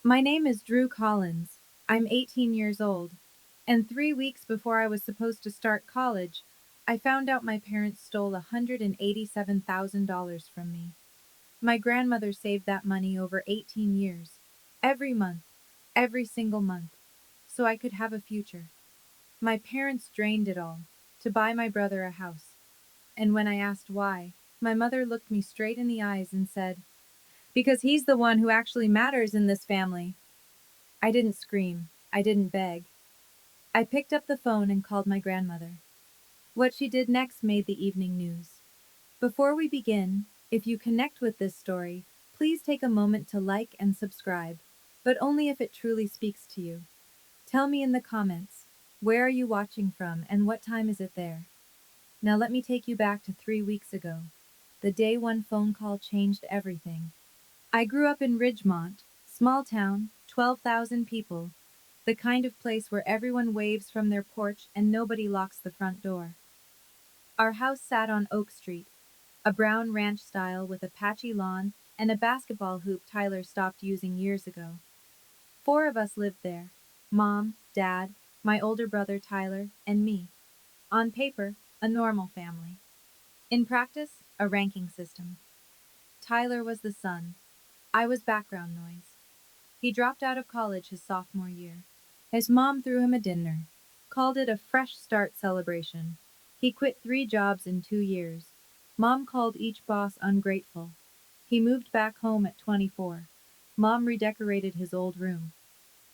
My name is Drew Collins. I'm 18 years old. And 3 weeks before I was supposed to start college, I found out my parents stole $187,000 from me. My grandmother saved that money over 18 years, every month, every single month, so I could have a future. My parents drained it all to buy my brother a house. And when I asked why, my mother looked me straight in the eyes and said, "Because he's the one who actually matters in this family." I didn't scream. I didn't beg. I picked up the phone and called my grandmother. What she did next made the evening news. Before we begin, if you connect with this story, please take a moment to like and subscribe, but only if it truly speaks to you. Tell me in the comments, where are you watching from and what time is it there? Now let me take you back to 3 weeks ago. The day one phone call changed everything. I grew up in Ridgemont, small town, 12,000 people, the kind of place where everyone waves from their porch and nobody locks the front door. Our house sat on Oak Street, a brown ranch style with a patchy lawn and a basketball hoop Tyler stopped using years ago. 4 of us lived there: Mom, Dad, my older brother Tyler, and me. On paper, a normal family. In practice, a ranking system. Tyler was the sun. I was background noise. He dropped out of college his sophomore year. His mom threw him a dinner, called it a fresh start celebration. He quit 3 jobs in 2 years. Mom called each boss ungrateful. He moved back home at 24. Mom redecorated his old room.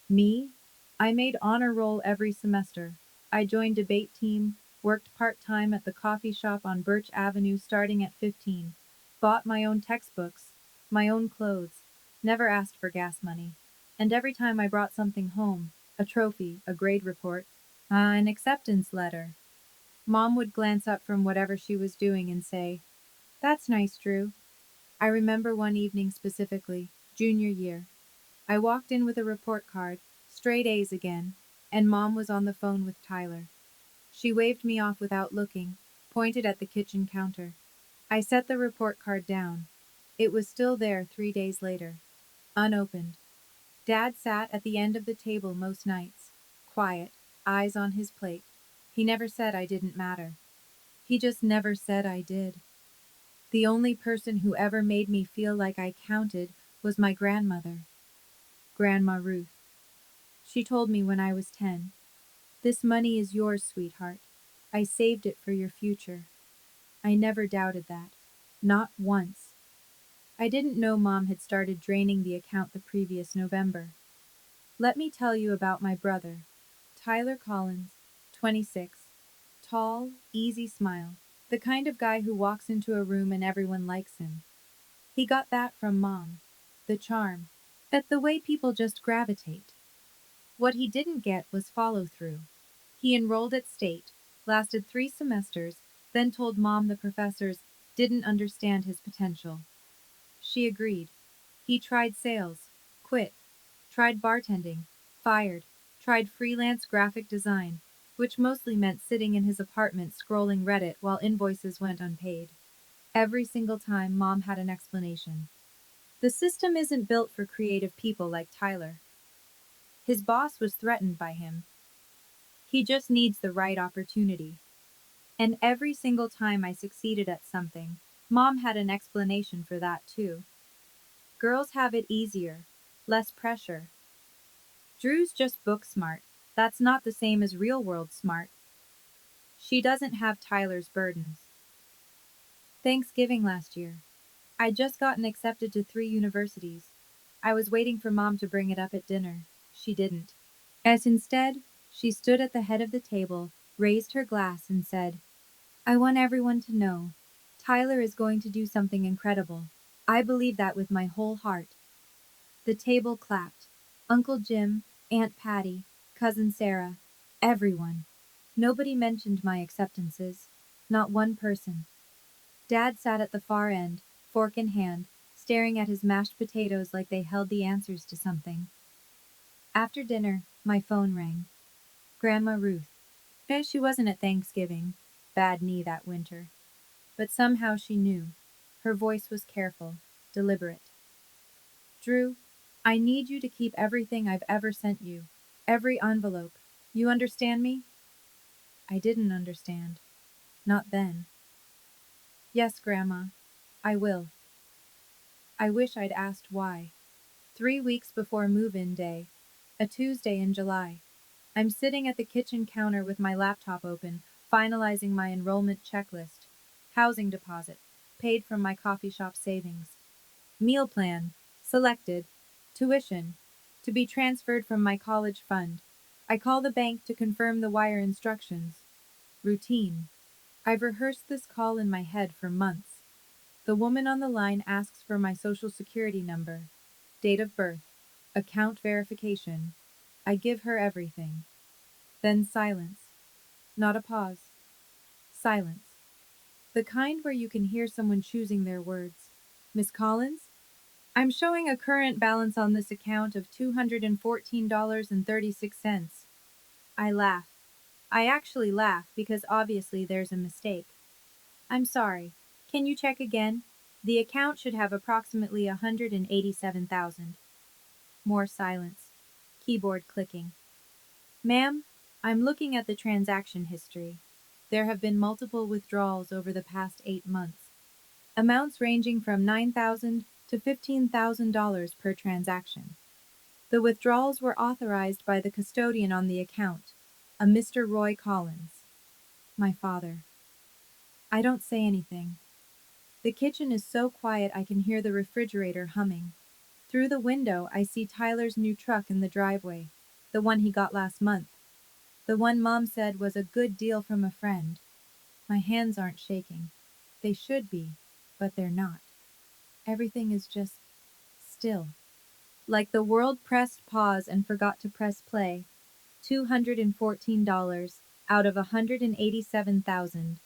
Me? I made honor roll every semester. I joined debate team, worked part-time at the coffee shop on Birch Avenue starting at 15, bought my own textbooks, my own clothes, never asked for gas money. And every time I brought something home, a trophy, a grade report, an acceptance letter, Mom would glance up from whatever she was doing and say, "That's nice, Drew." I remember one evening specifically, junior year. I walked in with a report card, straight A's again, and Mom was on the phone with Tyler. She waved me off without looking, pointed at the kitchen counter. I set the report card down. It was still there 3 days later, unopened. Dad sat at the end of the table most nights, quiet, eyes on his plate. He never said I didn't matter. He just never said I did. The only person who ever made me feel like I counted was my grandmother, Grandma Ruth. She told me when I was 10, "This money is yours, sweetheart. I saved it for your future." I never doubted that. Not once. I didn't know Mom had started draining the account the previous November. Let me tell you about my brother, Tyler Collins, 26. Tall, easy smile. The kind of guy who walks into a room and everyone likes him. He got that from Mom. The charm. The way people just gravitate. What he didn't get was follow through. He enrolled at State, lasted 3 semesters, then told Mom the professors didn't understand his potential. She agreed. He tried sales, quit, tried bartending, fired, tried freelance graphic design, which mostly meant sitting in his apartment scrolling Reddit while invoices went unpaid. Every single time, Mom had an explanation. The system isn't built for creative people like Tyler. His boss was threatened by him. He just needs the right opportunity. And every single time I succeeded at something, Mom had an explanation for that too. Girls have it easier, less pressure. Drew's just book smart. That's not the same as real world smart. She doesn't have Tyler's burdens. Thanksgiving last year. I'd just gotten accepted to 3 universities. I was waiting for Mom to bring it up at dinner. She didn't. As instead, she stood at the head of the table, raised her glass, and said, "I want everyone to know. Tyler is going to do something incredible. I believe that with my whole heart." The table clapped. Uncle Jim, Aunt Patty, Cousin Sarah, everyone. Nobody mentioned my acceptances. Not one person. Dad sat at the far end, fork in hand, staring at his mashed potatoes like they held the answers to something. After dinner, my phone rang. Grandma Ruth. She wasn't at Thanksgiving. Bad knee that winter. But somehow she knew. Her voice was careful, deliberate. "Drew, I need you to keep everything I've ever sent you. Every envelope. You understand me? I didn't understand. Not then. Yes, Grandma. I will. I wish I'd asked why. 3 weeks before move-in day, a Tuesday in July, I'm sitting at the kitchen counter with my laptop open, finalizing my enrollment checklist. Housing deposit, paid from my coffee shop savings. Meal plan, selected. Tuition, to be transferred from my college fund. I call the bank to confirm the wire instructions. Routine. I've rehearsed this call in my head for months. The woman on the line asks for my social security number, date of birth, account verification. I give her everything. Then silence. Not a pause. Silence. The kind where you can hear someone choosing their words. Miss Collins? I'm showing a current balance on this account of $214.36. I laugh. I actually laugh because obviously there's a mistake. I'm sorry. Can you check again? The account should have approximately 187,000. More silence. Keyboard clicking. Ma'am, I'm looking at the transaction history. There have been multiple withdrawals over the past 8 months. Amounts ranging from $9,000 to $15,000 per transaction. The withdrawals were authorized by the custodian on the account, a Mr. Roy Collins. My father. I don't say anything. The kitchen is so quiet I can hear the refrigerator humming. Through the window, I see Tyler's new truck in the driveway, the one he got last month, the one Mom said was a good deal from a friend. My hands aren't shaking. They should be, but they're not. Everything is just still. Like the world pressed pause and forgot to press play. $214 out of 187,000.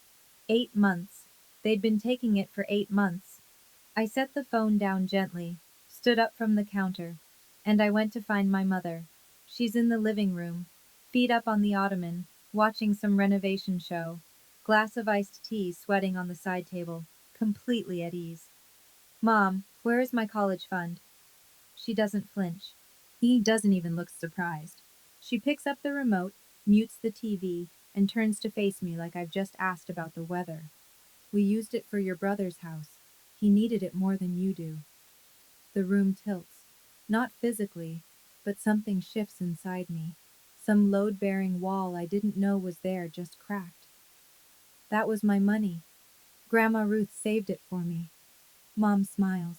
8 months. They'd been taking it for 8 months. I set the phone down gently, stood up from the counter, and I went to find my mother. She's in the living room, feet up on the ottoman, watching some renovation show, glass of iced tea sweating on the side table, completely at ease. Mom, where is my college fund? She doesn't flinch. He doesn't even look surprised. She picks up the remote, mutes the TV, and turns to face me like I've just asked about the weather. We used it for your brother's house. He needed it more than you do. The room tilts. Not physically, but something shifts inside me. Some load-bearing wall I didn't know was there just cracked. That was my money. Grandma Ruth saved it for me. Mom smiles.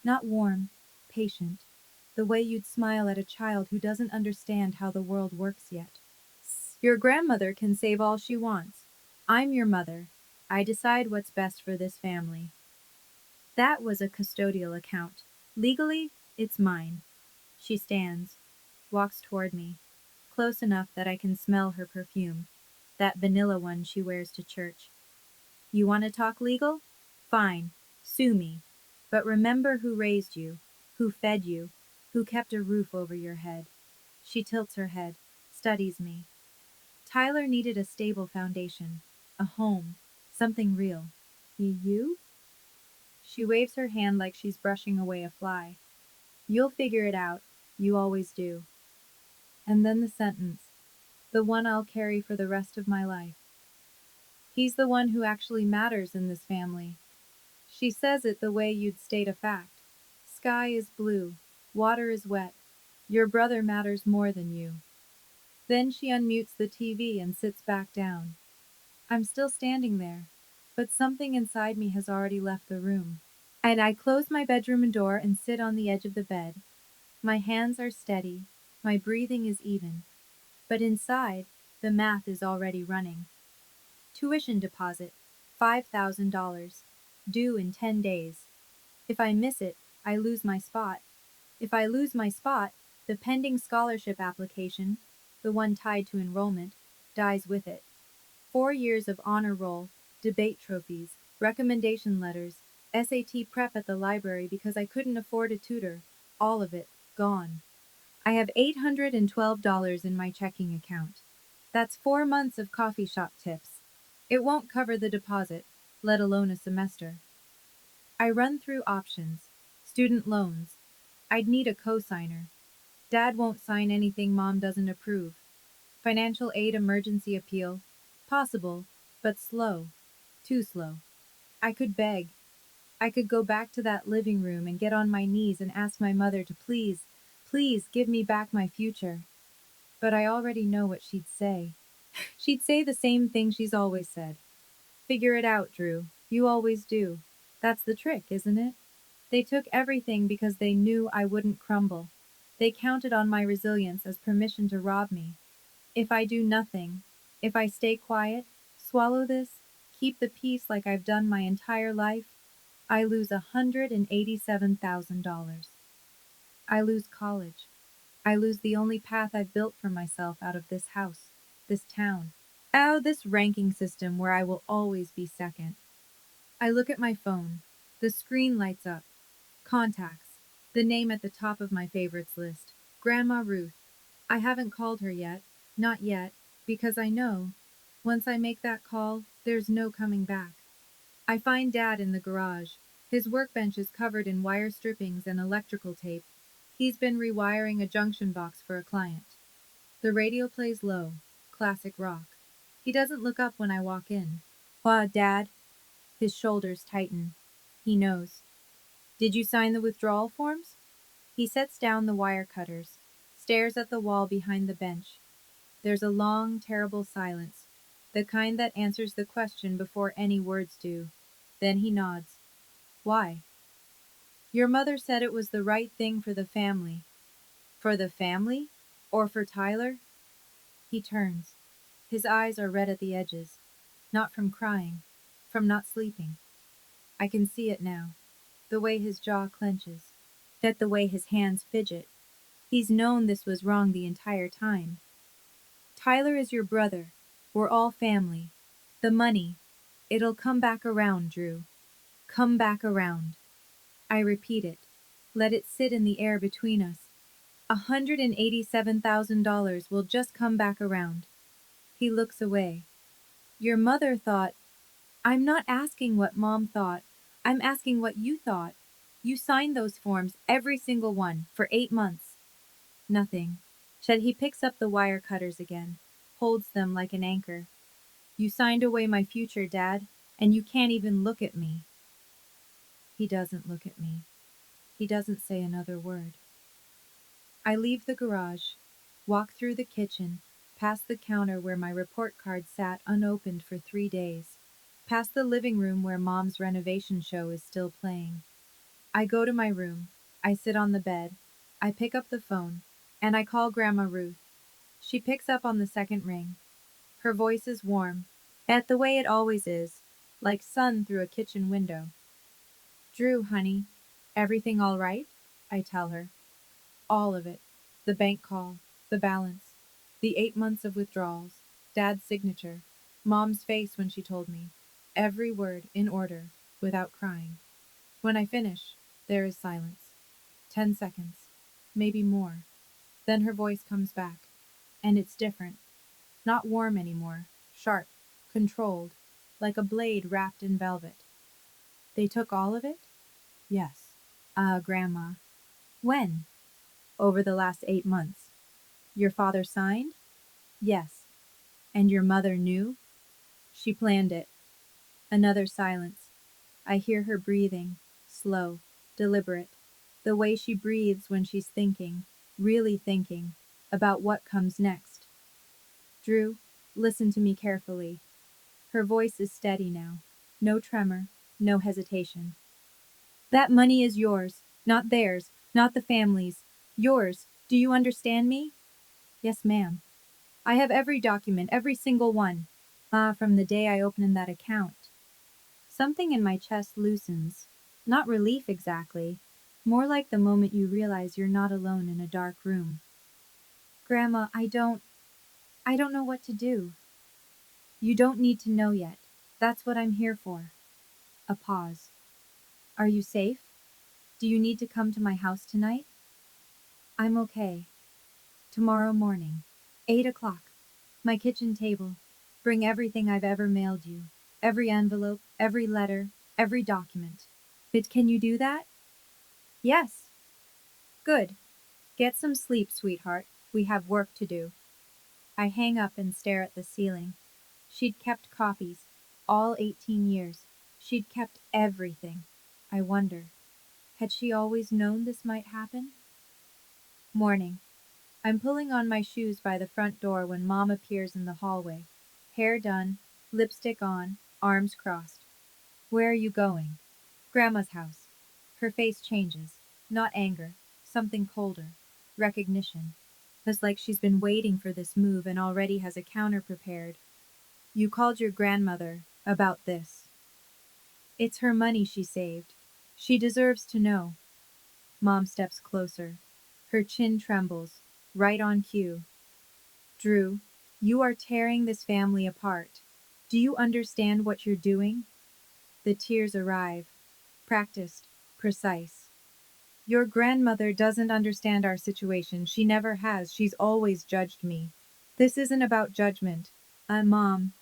Not warm, patient. The way you'd smile at a child who doesn't understand how the world works yet. Your grandmother can save all she wants. I'm your mother. I decide what's best for this family. That was a custodial account. Legally, it's mine. She stands, walks toward me, close enough that I can smell her perfume, that vanilla one she wears to church. You want to talk legal? Fine, sue me. But remember who raised you, who fed you, who kept a roof over your head. She tilts her head, studies me. Tyler needed a stable foundation, a home, something real. You? She waves her hand like she's brushing away a fly. You'll figure it out. You always do. And then the sentence, the one I'll carry for the rest of my life. He's the one who actually matters in this family. She says it the way you'd state a fact. Sky is blue. Water is wet. Your brother matters more than you. Then she unmutes the TV and sits back down. I'm still standing there, but something inside me has already left the room. And I close my bedroom door and sit on the edge of the bed. My hands are steady, my breathing is even, but inside, the math is already running. Tuition deposit, $5,000, due in 10 days. If I miss it, I lose my spot. If I lose my spot, the pending scholarship application, the one tied to enrollment, dies with it. 4 years of honor roll, debate trophies, recommendation letters, SAT prep at the library because I couldn't afford a tutor, all of it, gone. I have $812 in my checking account. That's 4 months of coffee shop tips. It won't cover the deposit, let alone a semester. I run through options. Student loans. I'd need a co-signer. Dad won't sign anything Mom doesn't approve. Financial aid emergency appeal. Possible, but slow. Too slow. I could beg. I could go back to that living room and get on my knees and ask my mother to please, please give me back my future. But I already know what she'd say. She'd say the same thing she's always said. Figure it out, Drew. You always do. That's the trick, isn't it? They took everything because they knew I wouldn't crumble. They counted on my resilience as permission to rob me. If I do nothing, if I stay quiet, swallow this, keep the peace like I've done my entire life, I lose $187,000. I lose college. I lose the only path I've built for myself out of this house, this town. Oh, this ranking system where I will always be second. I look at my phone. The screen lights up. Contacts. The name at the top of my favorites list. Grandma Ruth. I haven't called her yet. Not yet. Because I know, once I make that call, there's no coming back. I find Dad in the garage. His workbench is covered in wire strippings and electrical tape. He's been rewiring a junction box for a client. The radio plays low. Classic rock. He doesn't look up when I walk in. Dad? His shoulders tighten. He knows. Did you sign the withdrawal forms? He sets down the wire cutters, stares at the wall behind the bench. There's a long, terrible silence, the kind that answers the question before any words do. Then he nods. Why? Your mother said it was the right thing for the family. For the family? Or for Tyler? He turns. His eyes are red at the edges. Not from crying, from not sleeping. I can see it now. The way his jaw clenches. That the way his hands fidget. He's known this was wrong the entire time. Tyler is your brother. We're all family. The money. It'll come back around, Drew. Come back around. I repeat it. Let it sit in the air between us. $187,000 will just come back around. He looks away. Your mother thought. I'm not asking what Mom thought. I'm asking what you thought. You signed those forms, every single one, for 8 months. Nothing. He picks up the wire cutters again, holds them like an anchor. You signed away my future, Dad, and you can't even look at me. He doesn't look at me. He doesn't say another word. I leave the garage, walk through the kitchen, past the counter where my report card sat unopened for 3 days, past the living room where Mom's renovation show is still playing. I go to my room. I sit on the bed. I pick up the phone, and I call Grandma Ruth. She picks up on the second ring. Her voice is warm, at the way it always is, like sun through a kitchen window. Drew, honey, everything all right? I tell her. All of it. The bank call, the balance, the 8 months of withdrawals, Dad's signature, Mom's face when she told me. Every word in order, without crying. When I finish, there is silence. 10 seconds. Maybe more. Then her voice comes back. And it's different. Not warm anymore. Sharp. Controlled. Like a blade wrapped in velvet. They took all of it? Yes. Grandma. When? Over the last 8 months. Your father signed? Yes. And your mother knew? She planned it. Another silence. I hear her breathing, slow, deliberate, the way she breathes when she's thinking, really thinking, about what comes next. Drew, listen to me carefully. Her voice is steady now. No tremor, no hesitation. That money is yours, not theirs, not the family's. Yours. Do you understand me? Yes, ma'am. I have every document, every single one. From the day I opened that account. Something in my chest loosens. Not relief exactly. More like the moment you realize you're not alone in a dark room. Grandma, I don't know what to do. You don't need to know yet. That's what I'm here for. A pause. Are you safe? Do you need to come to my house tonight? I'm okay. Tomorrow morning. 8 o'clock. My kitchen table. Bring everything I've ever mailed you. Every envelope, every letter, every document. But can you do that? Yes. Good. Get some sleep, sweetheart. We have work to do. I hang up and stare at the ceiling. She'd kept copies. All 18 years. She'd kept everything. I wonder, had she always known this might happen? Morning. I'm pulling on my shoes by the front door when Mom appears in the hallway. Hair done, lipstick on, arms crossed. Where are you going? Grandma's house. Her face changes. Not anger, something colder. Recognition. It's like she's been waiting for this move and already has a counter prepared. You called your grandmother about this. It's her money she saved. She deserves to know. Mom steps closer. Her chin trembles. Right on cue. Drew, you are tearing this family apart. Do you understand what you're doing? The tears arrive. Practiced. Precise. Your grandmother doesn't understand our situation. She never has. She's always judged me. This isn't about judgment. Mom,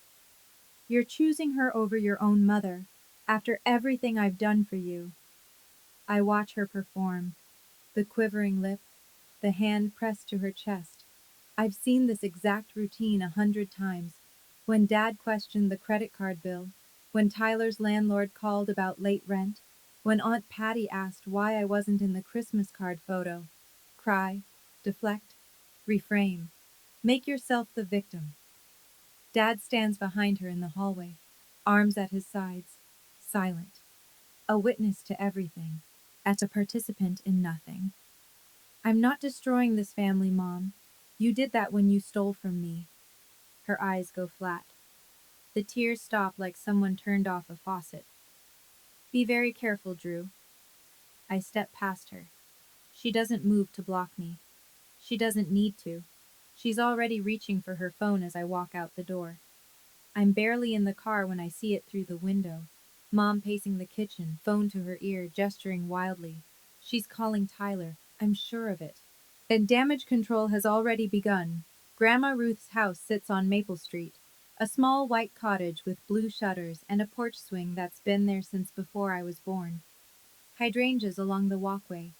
you're choosing her over your own mother. After everything I've done for you. I watch her perform. The quivering lip, the hand pressed to her chest. I've seen this exact routine 100 times. When Dad questioned the credit card bill, when Tyler's landlord called about late rent, when Aunt Patty asked why I wasn't in the Christmas card photo. Cry, deflect, reframe. Make yourself the victim. Dad stands behind her in the hallway, arms at his sides, silent. A witness to everything, as a participant in nothing. I'm not destroying this family, Mom. You did that when you stole from me. Her eyes go flat. The tears stop like someone turned off a faucet. Be very careful, Drew. I step past her. She doesn't move to block me. She doesn't need to. She's already reaching for her phone as I walk out the door. I'm barely in the car when I see it through the window. Mom pacing the kitchen, phone to her ear, gesturing wildly. She's calling Tyler, I'm sure of it. And damage control has already begun. Grandma Ruth's house sits on Maple Street, a small white cottage with blue shutters and a porch swing that's been there since before I was born. Hydrangeas along the walkway,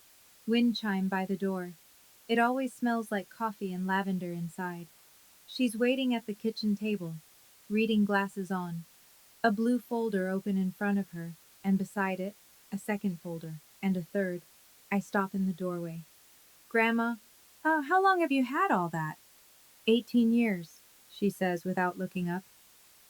wind chime by the door. It always smells like coffee and lavender inside. She's waiting at the kitchen table, reading glasses on. A blue folder open in front of her, and beside it, a second folder, and a third. I stop in the doorway. Grandma, how long have you had all that? 18 years, she says without looking up.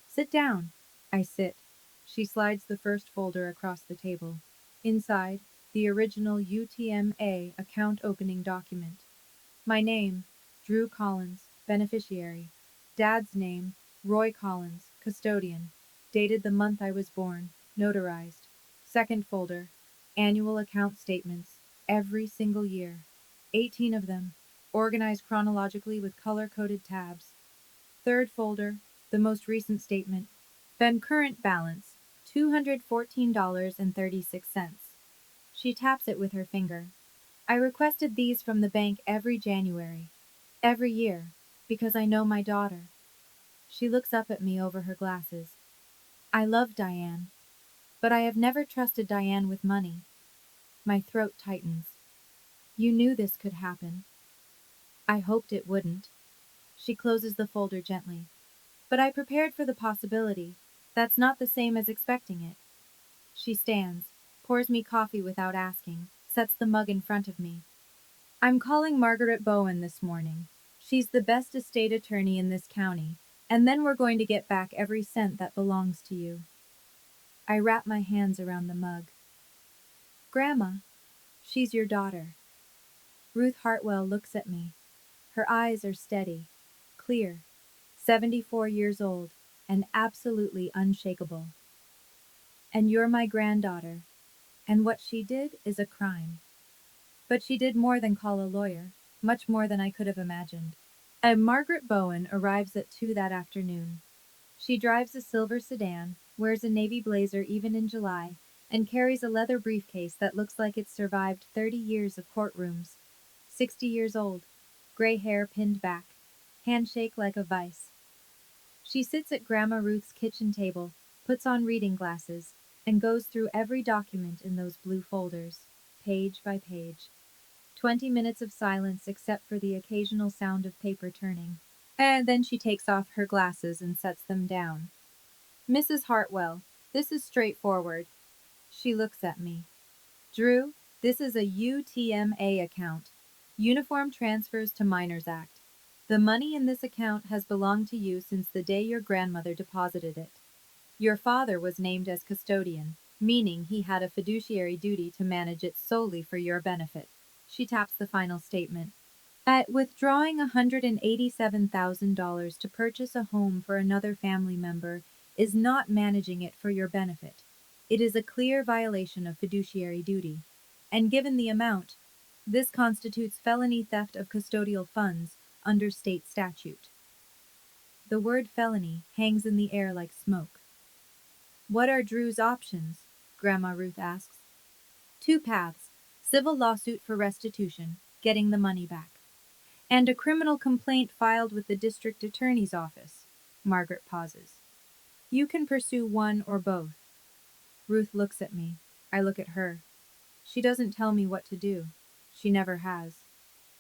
Sit down. I sit. She slides the first folder across the table. Inside, the original UTMA account opening document. My name, Drew Collins, beneficiary. Dad's name, Roy Collins, custodian. Dated the month I was born, notarized. Second folder, annual account statements, every single year. 18 of them, organized chronologically with color-coded tabs. Third folder, the most recent statement. Then current balance, $214.36. She taps it with her finger. I requested these from the bank every January, every year, because I know my daughter. She looks up at me over her glasses. I love Diane, but I have never trusted Diane with money. My throat tightens. You knew this could happen. I hoped it wouldn't. She closes the folder gently. But I prepared for the possibility. That's not the same as expecting it. She stands, pours me coffee without asking, sets the mug in front of me. I'm calling Margaret Bowen this morning. She's the best estate attorney in this county, and then we're going to get back every cent that belongs to you. I wrap my hands around the mug. Grandma, she's your daughter. Ruth Hartwell looks at me. Her eyes are steady, clear, 74 years old, and absolutely unshakable. And you're my granddaughter, and what she did is a crime. But she did more than call a lawyer, much more than I could have imagined. And Margaret Bowen arrives at 2 that afternoon. She drives a silver sedan, wears a navy blazer even in July, and carries a leather briefcase that looks like it's survived 30 years of courtrooms. 60 years old, gray hair pinned back, handshake like a vice. She sits at Grandma Ruth's kitchen table, puts on reading glasses, and goes through every document in those blue folders, page by page. 20 minutes of silence except for the occasional sound of paper turning. And then she takes off her glasses and sets them down. Mrs. Hartwell, this is straightforward. She looks at me. Drew, this is a UTMA account. Uniform Transfers to Minors Act. The money in this account has belonged to you since the day your grandmother deposited it. Your father was named as custodian, meaning he had a fiduciary duty to manage it solely for your benefit. She taps the final statement. At withdrawing $187,000 to purchase a home for another family member is not managing it for your benefit. It is a clear violation of fiduciary duty. And given the amount, this constitutes felony theft of custodial funds under state statute. The word felony hangs in the air like smoke. What are Drew's options? Grandma Ruth asks. Two paths: civil lawsuit for restitution, getting the money back, and a criminal complaint filed with the district attorney's office. Margaret pauses. You can pursue one or both. Ruth looks at me. I look at her. She doesn't tell me what to do. She never has.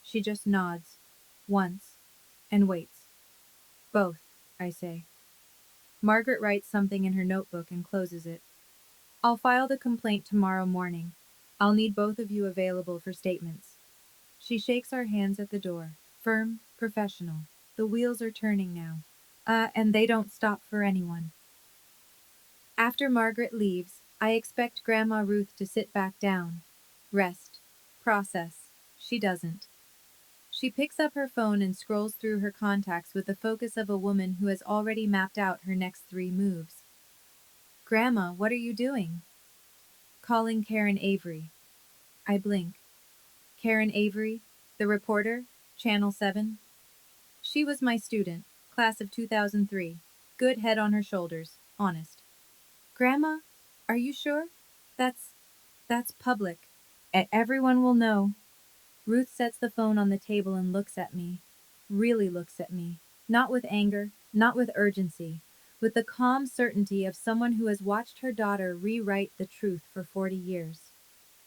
She just nods, once, and waits. Both, I say. Margaret writes something in her notebook and closes it. I'll file the complaint tomorrow morning. I'll need both of you available for statements. She shakes our hands at the door. Firm, professional. The wheels are turning now. And they don't stop for anyone. After Margaret leaves, I expect Grandma Ruth to sit back down. Rest. Process. She doesn't. She picks up her phone and scrolls through her contacts with the focus of a woman who has already mapped out her next 3 moves. Grandma, what are you doing? Calling Karen Avery. I blink. Karen Avery, the reporter, Channel 7. She was my student, class of 2003. Good head on her shoulders, honest. Grandma, are you sure? That's public. Everyone will know. Ruth sets the phone on the table and looks at me. Really looks at me. Not with anger, not with urgency, with the calm certainty of someone who has watched her daughter rewrite the truth for 40 years.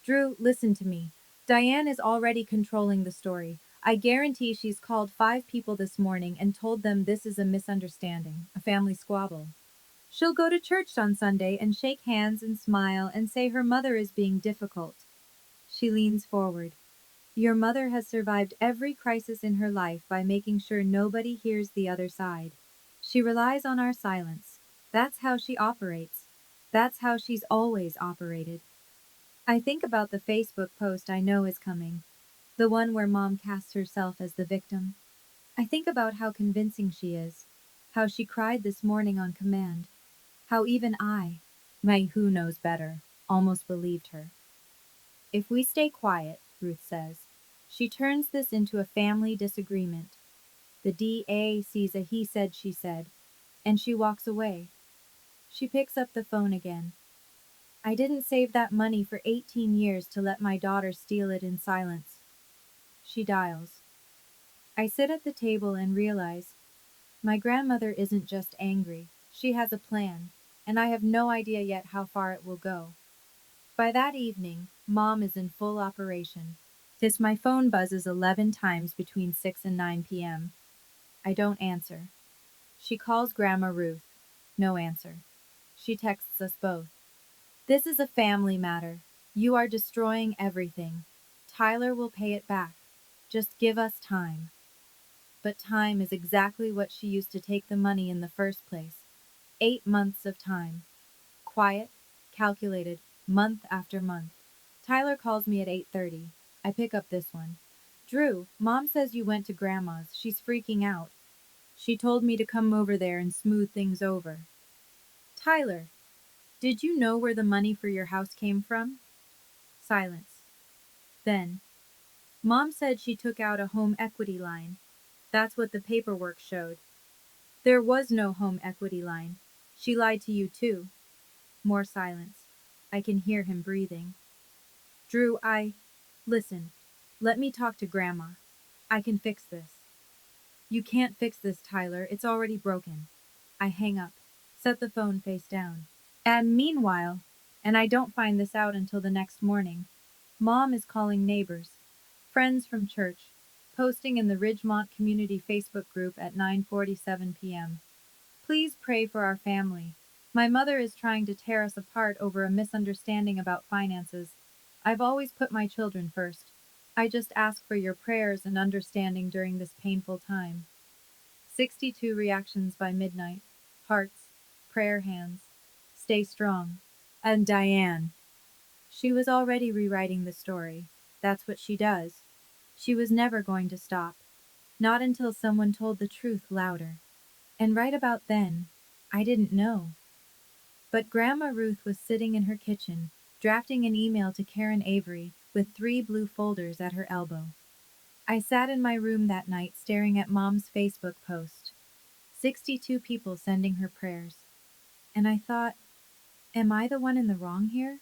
Drew, listen to me. Diane is already controlling the story. I guarantee she's called 5 people this morning and told them this is a misunderstanding, a family squabble. She'll go to church on Sunday and shake hands and smile and say her mother is being difficult. She leans forward. Your mother has survived every crisis in her life by making sure nobody hears the other side. She relies on our silence. That's how she operates. That's how she's always operated. I think about the Facebook post I know is coming, the one where Mom casts herself as the victim. I think about how convincing she is, how she cried this morning on command, how even I, my who knows better, almost believed her. If we stay quiet, Ruth says, she turns this into a family disagreement. The DA sees a he said, she said, and she walks away. She picks up the phone again. I didn't save that money for 18 years to let my daughter steal it in silence. She dials. I sit at the table and realize my grandmother isn't just angry. She has a plan, and I have no idea yet how far it will go. By that evening, Mom is in full operation. My phone buzzes 11 times between 6 and 9 p.m. I don't answer. She calls Grandma Ruth. No answer. She texts us both. This is a family matter. You are destroying everything. Tyler will pay it back. Just give us time. But time is exactly what she used to take the money in the first place. 8 months of time. Quiet, calculated, month after month. Tyler calls me at 8:30. I pick up this one. Drew, Mom says you went to Grandma's. She's freaking out. She told me to come over there and smooth things over. Tyler, did you know where the money for your house came from? Silence. Then, Mom said she took out a home equity line. That's what the paperwork showed. There was no home equity line. She lied to you too. More silence. I can hear him breathing. Drew, Listen, let me talk to Grandma. I can fix this. You can't fix this, Tyler. It's already broken. I hang up, set the phone face down. And meanwhile, and I don't find this out until the next morning, Mom is calling neighbors. Friends from church, posting in the Ridgemont Community Facebook group at 9:47 p.m. Please pray for our family. My mother is trying to tear us apart over a misunderstanding about finances. I've always put my children first. I just ask for your prayers and understanding during this painful time. 62 reactions by midnight. Hearts, prayer hands. Stay strong. And Diane. She was already rewriting the story. That's what she does. She was never going to stop. Not until someone told the truth louder. And right about then, I didn't know. But Grandma Ruth was sitting in her kitchen, drafting an email to Karen Avery with 3 blue folders at her elbow. I sat in my room that night staring at Mom's Facebook post. 62 people sending her prayers. And I thought, am I the one in the wrong here?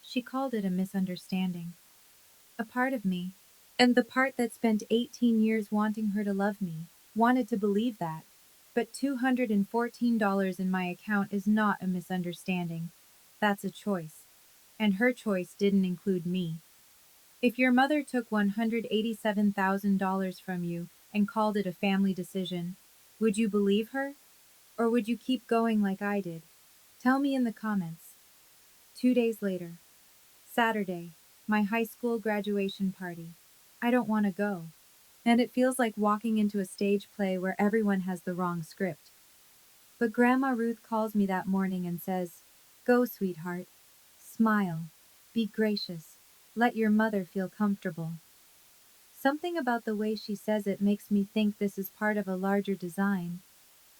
She called it a misunderstanding. A part of me, and the part that spent 18 years wanting her to love me, wanted to believe that. But $214 in my account is not a misunderstanding. That's a choice. And her choice didn't include me. If your mother took $187,000 from you and called it a family decision, would you believe her? Or would you keep going like I did? Tell me in the comments. 2 days later, Saturday, my high school graduation party. I don't want to go. And it feels like walking into a stage play where everyone has the wrong script. But Grandma Ruth calls me that morning and says, "Go, sweetheart. Smile. Be gracious. Let your mother feel comfortable." Something about the way she says it makes me think this is part of a larger design,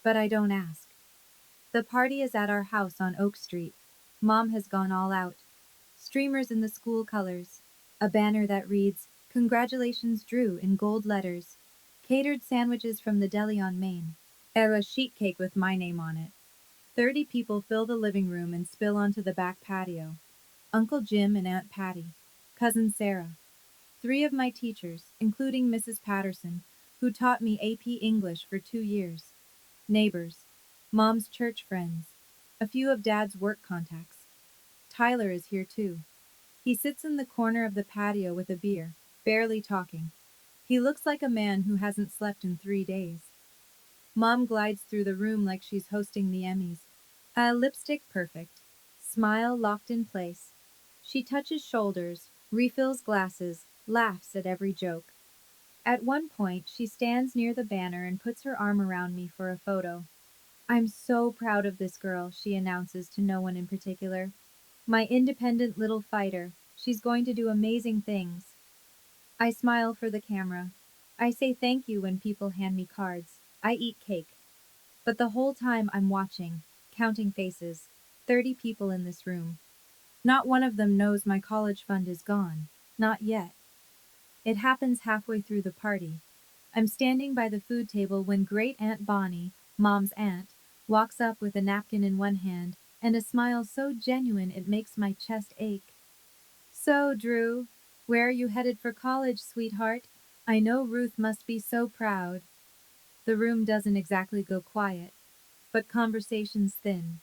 but I don't ask. The party is at our house on Oak Street. Mom has gone all out. Streamers in the school colors. A banner that reads, "Congratulations, Drew," in gold letters. Catered sandwiches from the deli on Main. And a sheet cake with my name on it. 30 people fill the living room and spill onto the back patio. Uncle Jim and Aunt Patty. Cousin Sarah. 3 of my teachers, including Mrs. Patterson, who taught me AP English for 2 years. Neighbors. Mom's church friends. A few of Dad's work contacts. Tyler is here too. He sits in the corner of the patio with a beer, barely talking. He looks like a man who hasn't slept in 3 days. Mom glides through the room like she's hosting the Emmys. Lipstick perfect. Smile locked in place. She touches shoulders, refills glasses, laughs at every joke. At one point, she stands near the banner and puts her arm around me for a photo. "I'm so proud of this girl," she announces to no one in particular. "My independent little fighter. She's going to do amazing things." I smile for the camera. I say thank you when people hand me cards. I eat cake. But the whole time I'm watching, counting faces. 30 people in this room. Not one of them knows my college fund is gone. Not yet. It happens halfway through the party. I'm standing by the food table when Great Aunt Bonnie, Mom's aunt, walks up with a napkin in one hand and a smile so genuine it makes my chest ache. "So, Drew, where are you headed for college, sweetheart? I know Ruth must be so proud." The room doesn't exactly go quiet, but conversations thin.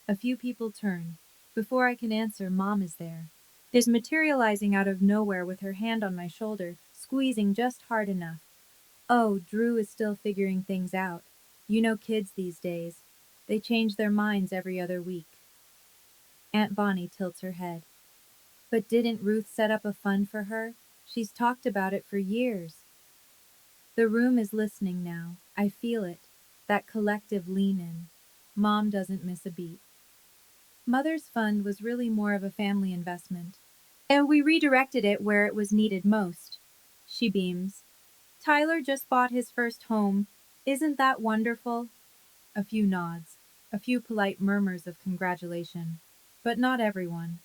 A few people turn. Before I can answer, Mom is there. Is materializing out of nowhere with her hand on my shoulder, squeezing just hard enough. Oh, Drew is still figuring things out. You know kids these days. They change their minds every other week. Aunt Bonnie tilts her head. But didn't Ruth set up a fund for her? She's talked about it for years. The room is listening now. I feel it. That collective lean in. Mom doesn't miss a beat. Mother's fund was really more of a family investment. And we redirected it where it was needed most. She beams. "Tyler just bought his first home. Isn't that wonderful?" A few nods. A few polite murmurs of congratulation. But not everyone.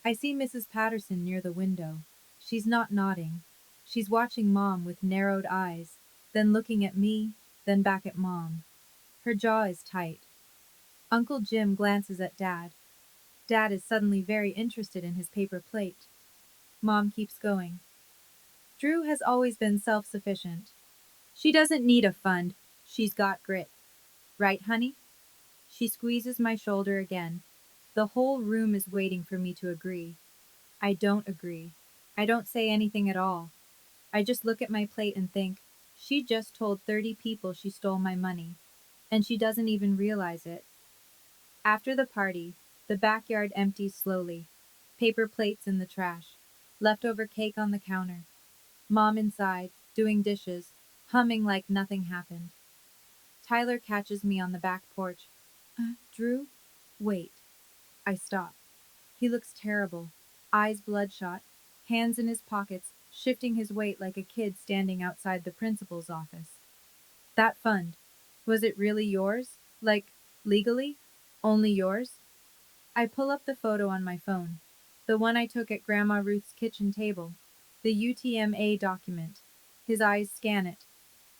I see Mrs. Patterson near the window. She's not nodding. She's watching Mom with narrowed eyes, then looking at me, then back at Mom. Her jaw is tight. Uncle Jim glances at Dad. Dad is suddenly very interested in his paper plate. Mom keeps going. "Drew has always been self-sufficient. She doesn't need a fund. She's got grit. Right, honey?" She squeezes my shoulder again. The whole room is waiting for me to agree. I don't agree. I don't say anything at all. I just look at my plate and think, she just told 30 people she stole my money, and she doesn't even realize it. After the party, the backyard empties slowly. Paper plates in the trash. Leftover cake on the counter. Mom inside, doing dishes, humming like nothing happened. Tyler catches me on the back porch. Drew? Wait. I stop. He looks terrible. Eyes bloodshot, hands in his pockets, shifting his weight like a kid standing outside the principal's office. That fund, was it really yours? Like, legally? Only yours? I pull up the photo on my phone. The one I took at Grandma Ruth's kitchen table. The UTMA document. His eyes scan it.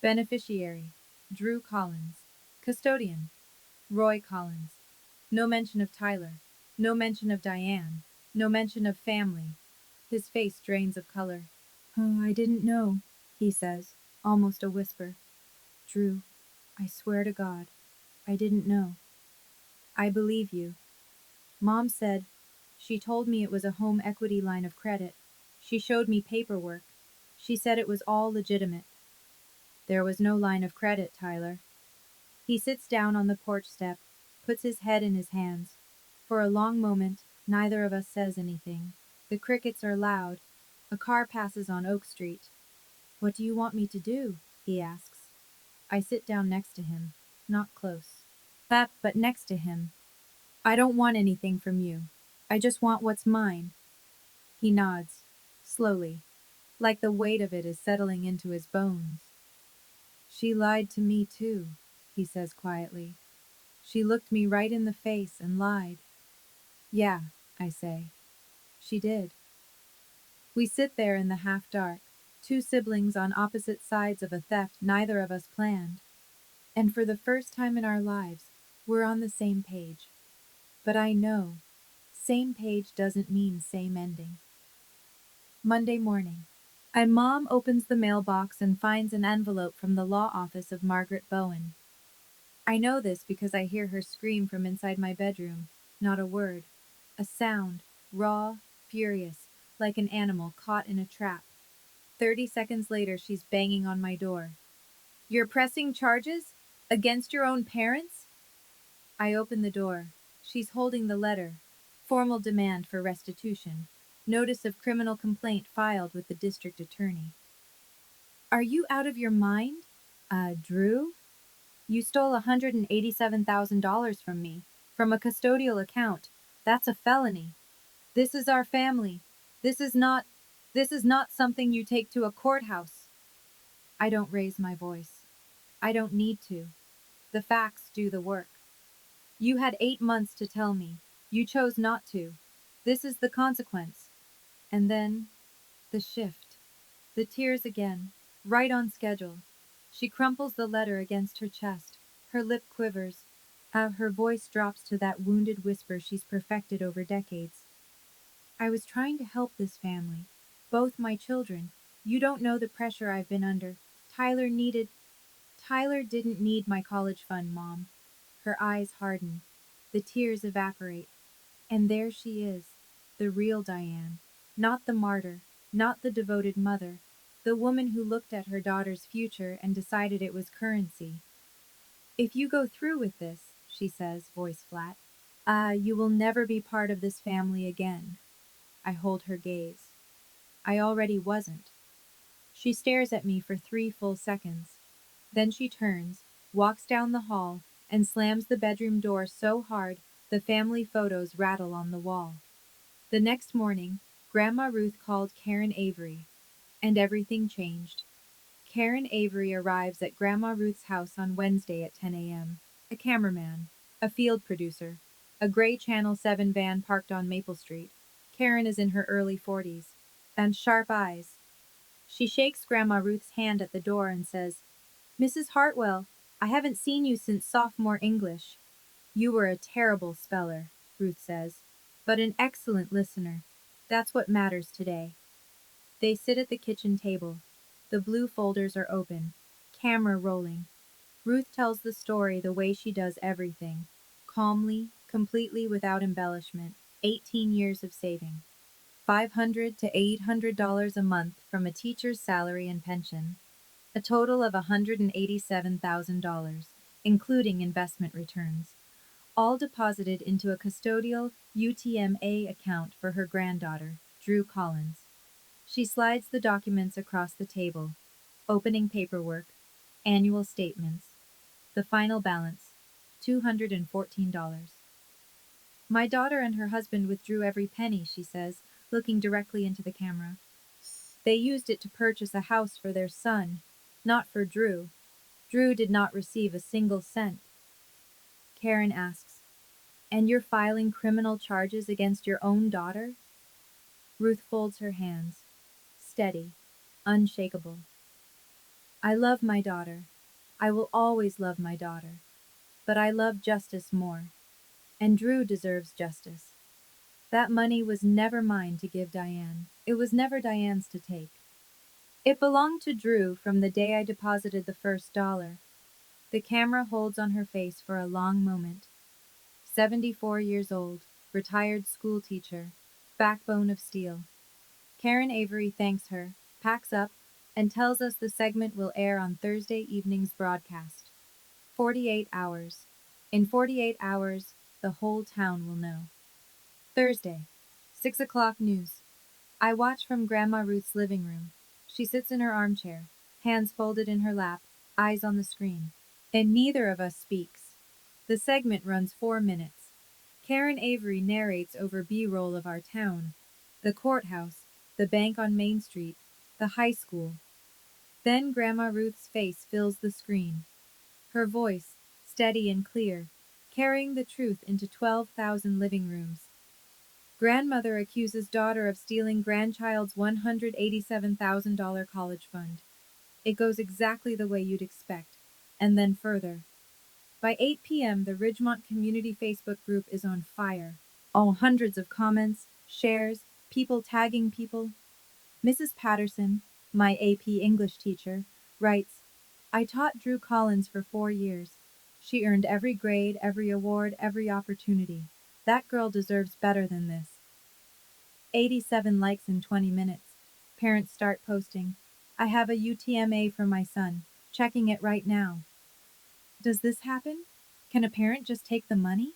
Beneficiary. Drew Collins. Custodian. Roy Collins. No mention of Tyler. No mention of Diane. No mention of family. His face drains of color. Oh, I didn't know, he says, almost a whisper. Drew, I swear to God, I didn't know. I believe you. Mom said, she told me it was a home equity line of credit. She showed me paperwork. She said it was all legitimate. There was no line of credit, Tyler. He sits down on the porch step, puts his head in his hands. For a long moment, neither of us says anything. The crickets are loud. A car passes on Oak Street. What do you want me to do? He asks. I sit down next to him, not close. But next to him. I don't want anything from you. I just want what's mine. He nods, slowly, like the weight of it is settling into his bones. She lied to me too, he says quietly. She looked me right in the face and lied. Yeah, I say. She did. We sit there in the half dark, two siblings on opposite sides of a theft neither of us planned. And for the first time in our lives, we're on the same page. But I know, same page doesn't mean same ending. Monday morning. Mom opens the mailbox and finds an envelope from the law office of Margaret Bowen. I know this because I hear her scream from inside my bedroom. Not a word. A sound, raw, furious, like an animal caught in a trap. 30 seconds later, she's banging on my door. You're pressing charges? Against your own parents? I open the door. She's holding the letter. Formal demand for restitution. Notice of criminal complaint filed with the district attorney. Are you out of your mind? Drew? You stole $187,000 from me, from a custodial account. That's a felony. This is our family. This is not, this is not something you take to a courthouse. I don't raise my voice. I don't need to. The facts do the work. You had 8 months to tell me. You chose not to. This is the consequence. And then, the shift. The tears again, right on schedule. She crumples the letter against her chest. Her lip quivers. Her voice drops to that wounded whisper she's perfected over decades. I was trying to help this family. Both my children. You don't know the pressure I've been under. Tyler needed. Tyler didn't need my college fund, Mom. Her eyes harden. The tears evaporate. And there she is, the real Diane. Not the martyr, not the devoted mother, the woman who looked at her daughter's future and decided it was currency. If you go through with this, she says, voice flat, you will never be part of this family again. I hold her gaze. I already wasn't. She stares at me for 3 full seconds. Then she turns, walks down the hall, and slams the bedroom door so hard the family photos rattle on the wall. The next morning, Grandma Ruth called Karen Avery, and everything changed. Karen Avery arrives at Grandma Ruth's house on Wednesday at 10 a.m. A cameraman, a field producer, a gray Channel 7 van parked on Maple Street. Karen is in her early 40s, and sharp eyes. She shakes Grandma Ruth's hand at the door and says, Mrs. Hartwell, I haven't seen you since sophomore English. You were a terrible speller, Ruth says, but an excellent listener. That's what matters today. They sit at the kitchen table. The blue folders are open, camera rolling. Ruth tells the story the way she does everything, calmly, completely without embellishment. 18 years of saving. $500 to $800 a month from a teacher's salary and pension, a total of $187,000, including investment returns, all deposited into a custodial UTMA account for her granddaughter, Drew Collins. She slides the documents across the table, opening paperwork, annual statements, the final balance, $214. My daughter and her husband withdrew every penny, she says, looking directly into the camera. They used it to purchase a house for their son, not for Drew. Drew did not receive a single cent. Karen asks, "And you're filing criminal charges against your own daughter?" Ruth folds her hands, steady, unshakable. "I love my daughter. I will always love my daughter. But I love justice more. And Drew deserves justice. That money was never mine to give Diane. It was never Diane's to take. It belonged to Drew from the day I deposited the first dollar." The camera holds on her face for a long moment. 74 years old, retired school teacher, backbone of steel. Karen Avery thanks her, packs up, and tells us the segment will air on Thursday evening's broadcast. 48 hours. In 48 hours, the whole town will know. Thursday, 6 o'clock news. I watch from Grandma Ruth's living room. She sits in her armchair, hands folded in her lap, eyes on the screen. And neither of us speaks. The segment runs 4 minutes. Karen Avery narrates over B-roll of our town, the courthouse, the bank on Main Street, the high school. Then Grandma Ruth's face fills the screen. Her voice, steady and clear, carrying the truth into 12,000 living rooms. Grandmother accuses daughter of stealing grandchild's $187,000 college fund. It goes exactly the way you'd expect, and then further. By 8 p.m., the Ridgemont Community Facebook group is on fire. All hundreds of comments, shares, people tagging people. Mrs. Patterson, my AP English teacher, writes, "I taught Drew Collins for 4 years. She earned every grade, every award, every opportunity. That girl deserves better than this." 87 likes in 20 minutes. Parents start posting, "I have a UTMA for my son. Checking it right now." Does this happen? Can a parent just take the money?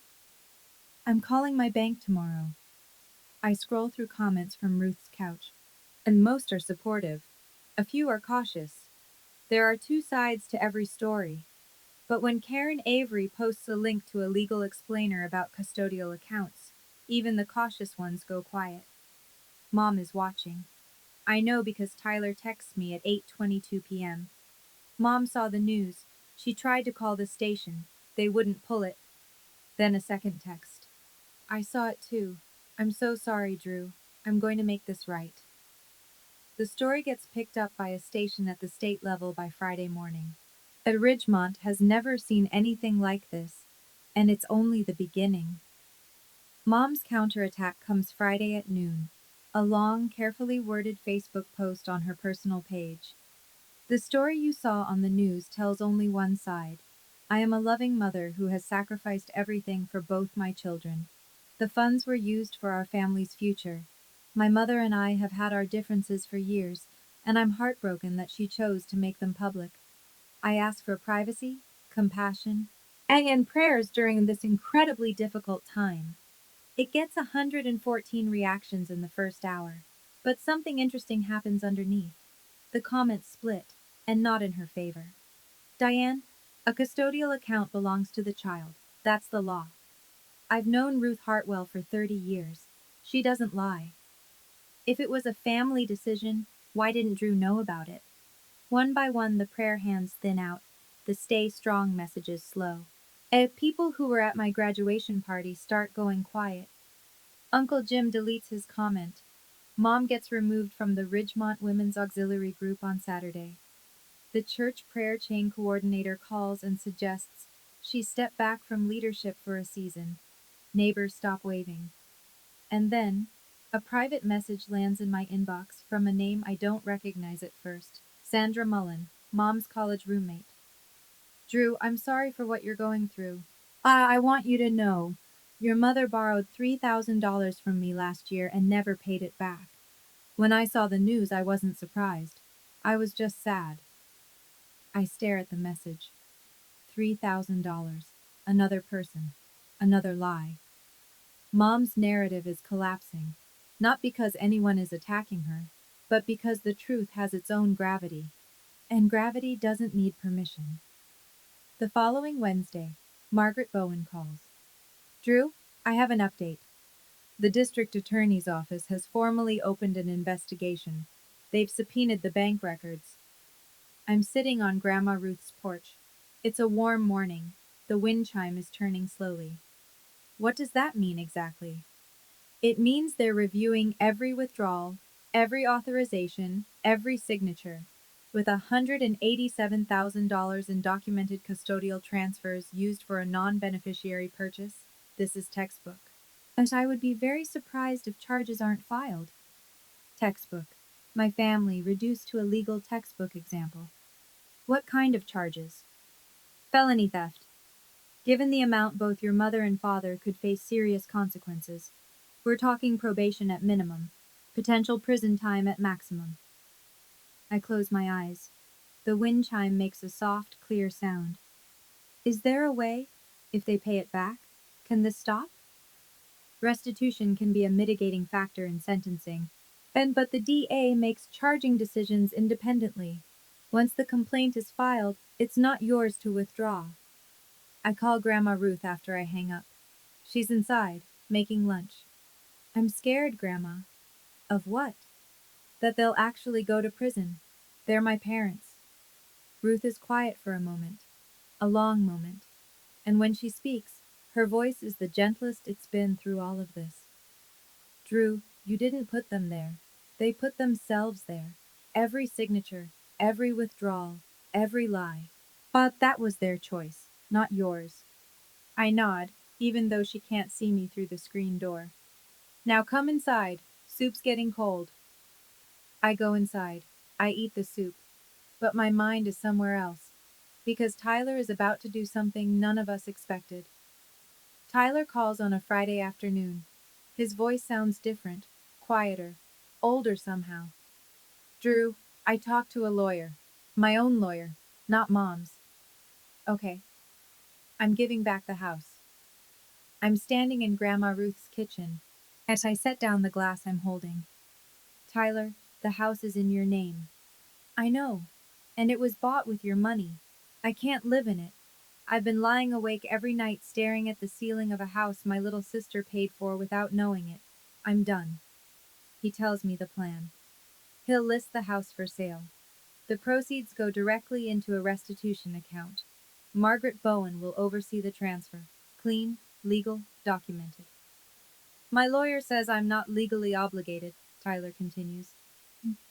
"I'm calling my bank tomorrow." I scroll through comments from Ruth's couch, and most are supportive. A few are cautious. There are two sides to every story. But when Karen Avery posts a link to a legal explainer about custodial accounts, even the cautious ones go quiet. Mom is watching. I know because Tyler texts me at 8:22 p.m. Mom saw the news. She tried to call the station. They wouldn't pull it. Then a second text. "I saw it too. I'm so sorry, Drew. I'm going to make this right." The story gets picked up by a station at the state level by Friday morning. Ridgemont has never seen anything like this, and it's only the beginning. Mom's counterattack comes Friday at noon, a long, carefully worded Facebook post on her personal page. "The story you saw on the news tells only one side. I am a loving mother who has sacrificed everything for both my children. The funds were used for our family's future. My mother and I have had our differences for years, and I'm heartbroken that she chose to make them public. I ask for privacy, compassion, and prayers during this incredibly difficult time." It gets 114 reactions in the first hour, but something interesting happens underneath. The comments split, and not in her favor. "Diane, a custodial account belongs to the child. That's the law. I've known Ruth Hartwell for 30 years. She doesn't lie. If it was a family decision, why didn't Drew know about it?" One by one, the prayer hands thin out, the stay strong messages slow. People who were at my graduation party start going quiet. Uncle Jim deletes his comment. Mom gets removed from the Ridgemont Women's Auxiliary Group on Saturday. The church prayer chain coordinator calls and suggests she step back from leadership for a season. Neighbors stop waving. And then, a private message lands in my inbox from a name I don't recognize at first. Sandra Mullen, Mom's college roommate. "Drew, I'm sorry for what you're going through. I want you to know Your mother borrowed $3,000 from me last year and never paid it back. When I saw the news, I wasn't surprised. I was just sad. I stare at the message. $3,000. Another person. Another lie. Mom's narrative is collapsing, not because anyone is attacking her, but because the truth has its own gravity. And gravity doesn't need permission. The following Wednesday, Margaret Bowen calls. Drew, I have an update. The district attorney's office has formally opened an investigation. They've subpoenaed the bank records. I'm sitting on Grandma Ruth's porch. It's a warm morning. The wind chime is turning slowly. What does that mean exactly? It means they're reviewing every withdrawal, every authorization, every signature. With $187,000 in documented custodial transfers used for a non-beneficiary purchase, this is textbook. And I would be very surprised if charges aren't filed. Textbook. My family reduced to a legal textbook example. What kind of charges? Felony theft. Given the amount, both your mother and father could face serious consequences. We're talking probation at minimum, potential prison time at maximum. I close my eyes. The wind chime makes a soft, clear sound. Is there a way? If they pay it back, can this stop? Restitution can be a mitigating factor in sentencing, but the DA makes charging decisions independently. Once the complaint is filed, it's not yours to withdraw. I call Grandma Ruth after I hang up. She's inside, making lunch. I'm scared, Grandma. Of what? That they'll actually go to prison. They're my parents. Ruth is quiet for a moment, a long moment, and when she speaks, her voice is the gentlest it's been through all of this. Drew, you didn't put them there. They put themselves there. Every signature, every withdrawal, every lie. But that was their choice, not yours. I nod, even though she can't see me through the screen door. Now come inside. Soup's getting cold. I go inside. I eat the soup. But my mind is somewhere else. Because Tyler is about to do something none of us expected. Tyler calls on a Friday afternoon. His voice sounds different, quieter, older somehow. Drew, I talked to a lawyer. My own lawyer, not Mom's. Okay. I'm giving back the house. I'm standing in Grandma Ruth's kitchen as I set down the glass I'm holding. Tyler, the house is in your name. I know. And it was bought with your money. I can't live in it. I've been lying awake every night staring at the ceiling of a house my little sister paid for without knowing it. I'm done. He tells me the plan. He'll list the house for sale. The proceeds go directly into a restitution account. Margaret Bowen will oversee the transfer. Clean, legal, documented. My lawyer says I'm not legally obligated, Tyler continues.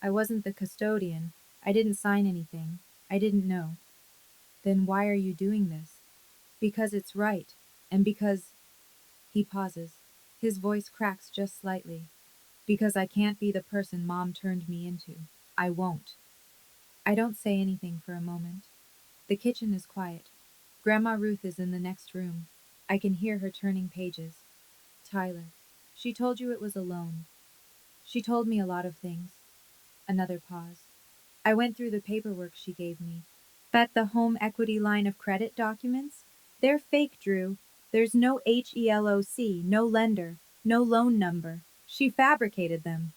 I wasn't the custodian. I didn't sign anything. I didn't know. Then why are you doing this? Because it's right. And because... He pauses. His voice cracks just slightly. Because I can't be the person Mom turned me into. I won't. I don't say anything for a moment. The kitchen is quiet. Grandma Ruth is in the next room. I can hear her turning pages. Tyler. She told you it was a loan. She told me a lot of things. Another pause. I went through the paperwork she gave me. Bet the home equity line of credit documents? They're fake, Drew. There's no HELOC, no lender, no loan number. She fabricated them.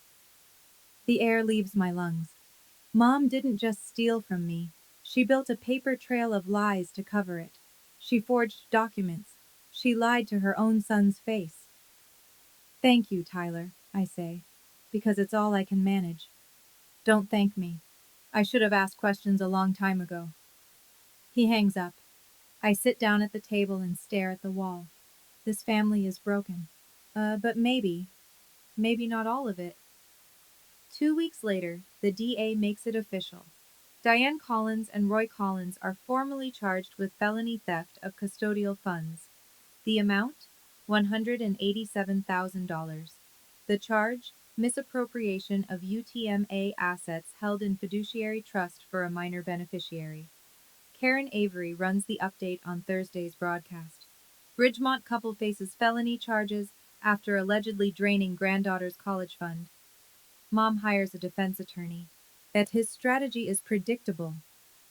The air leaves my lungs. Mom didn't just steal from me. She built a paper trail of lies to cover it. She forged documents. She lied to her own son's face. Thank you, Tyler, I say, because it's all I can manage. Don't thank me. I should have asked questions a long time ago. He hangs up. I sit down at the table and stare at the wall. This family is broken. But maybe not all of it. 2 weeks later, the DA makes it official. Diane Collins and Roy Collins are formally charged with felony theft of custodial funds. The amount? $187,000. The charge? Misappropriation of UTMA assets held in fiduciary trust for a minor beneficiary. Karen Avery runs the update on Thursday's broadcast. Ridgemont couple faces felony charges after allegedly draining granddaughter's college fund. Mom hires a defense attorney. That his strategy is predictable.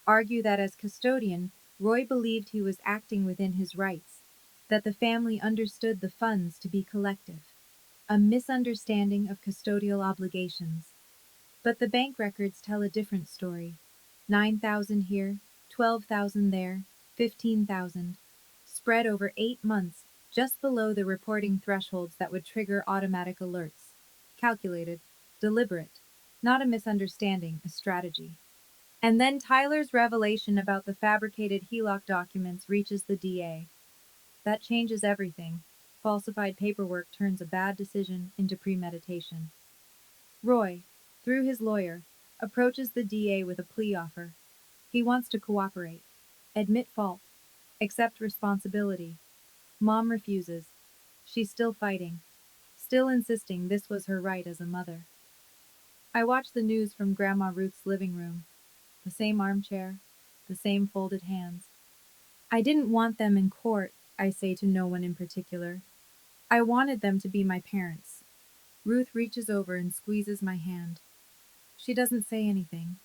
Argue that as custodian, Roy believed he was acting within his rights, that the family understood the funds to be collective. A misunderstanding of custodial obligations. But the bank records tell a different story. 9,000 here, 12,000 there, 15,000. Spread over 8 months, just below the reporting thresholds that would trigger automatic alerts. Calculated, deliberate, not a misunderstanding, a strategy. And then Tyler's revelation about the fabricated HELOC documents reaches the DA. That changes everything. Falsified paperwork turns a bad decision into premeditation. Roy, through his lawyer, approaches the DA with a plea offer. He wants to cooperate, admit fault, accept responsibility. Mom refuses. She's still fighting, still insisting this was her right as a mother. I watch the news from Grandma Ruth's living room. The same armchair, the same folded hands. I didn't want them in court, I say to no one in particular. I wanted them to be my parents. Ruth reaches over and squeezes my hand. She doesn't say anything.